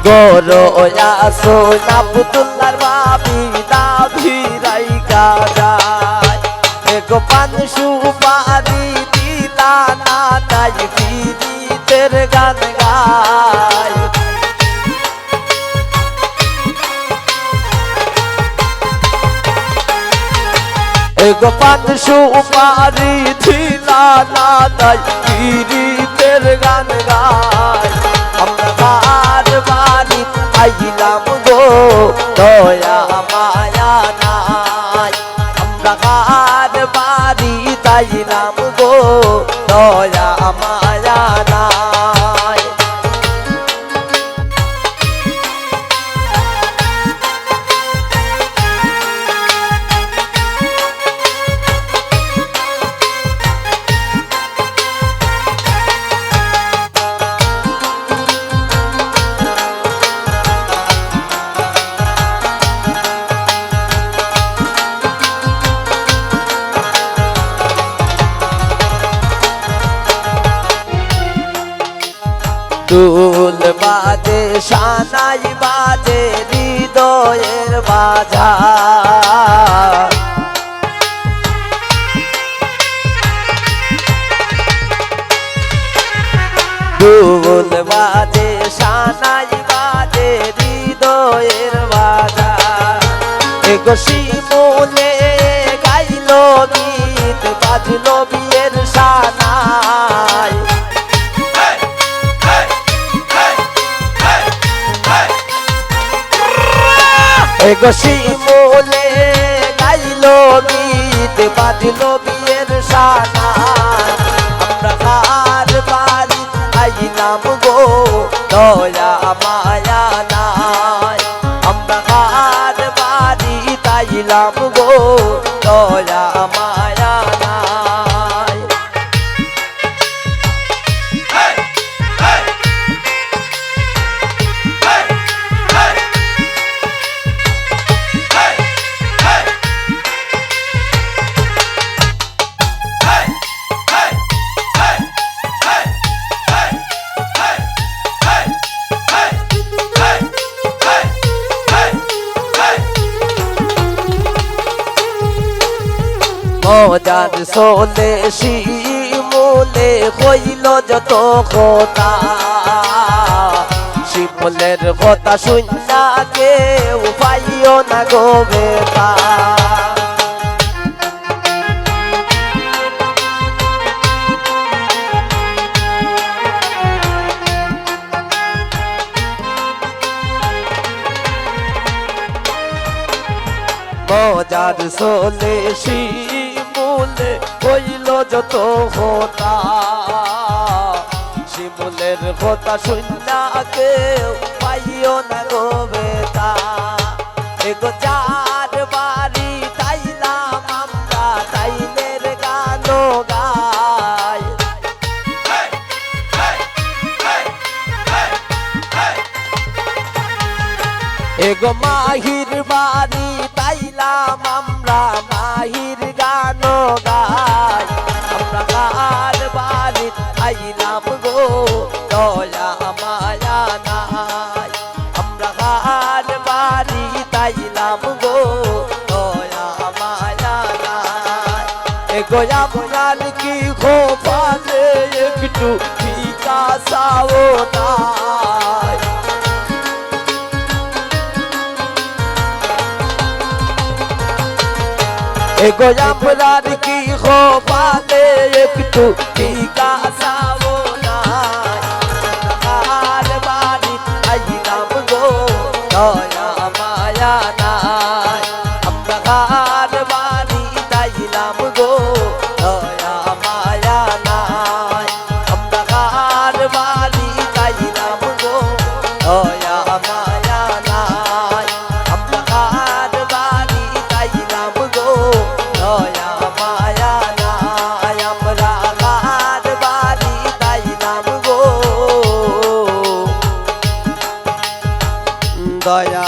গরো আসুন আব্দুল্লাহর ভাবি দাবি রাইকা যায় এগো পান সুপারি দিলা না নাই পীড়িতের গান গায় এগো পান সুপারি দিলা না নাই পীড়িতের গান গায় আমরা বাড়ি আইলাম গো দয়া মায়া নাই আমরা বাড়ি তাইলাম গো দয়া মায়া নাই দুল বাজে শানাই বাজে হৃদয়ের বাজার দুল বাজে শানাই বাজে হৃদয়ের বাজার এগো শিমুলে গাইলো গীত বাজলো বিয়ের শানাই এগো শিমুলে গাইলো গীত বাজলো বিয়ের শানাই আমরা বাড়ি আইলাম গো দয়া মায়া নাই আমরা বাড়ি তাইলাম গো দয়া মায়া নাই মজার সোলে শিমুলে হইল যত কথা শিমুলের কথা শুননা কেউ পাইও না গো বেটা মজার সোলে শিমুলে হইল যত কথা শিমুলের কথা শুননা কেউ পাইও না গো বেটা এগো চার বাড়ি তাইলাম আমরা তাইনের গান গাই এগো মাহির বাড়ি তাইলাম আমরা মাহির গান গাই আমরা বাড়ি আইলাম গো দয়া মায়া নাই আমরা বাড়ি তাইলাম গো দয়া মায়া নাই এগো আপনার কি খোপালে একটু বিকাশাও নাই এগো আপনার কি খোপালে একটু বিকাশাও নাই বাড়ি আইলাম গো দয়া মায়া নাই আমরা বাড়ি তাইলাম গো দয়া মায়া নাই আমরা বাড়ি তাইলাম গো দয়া মায়া নাই আমরা বাড়ি তাইলাম গো দয়া মায়া নাই আমরা বাড়ি তাইলাম গো দয়া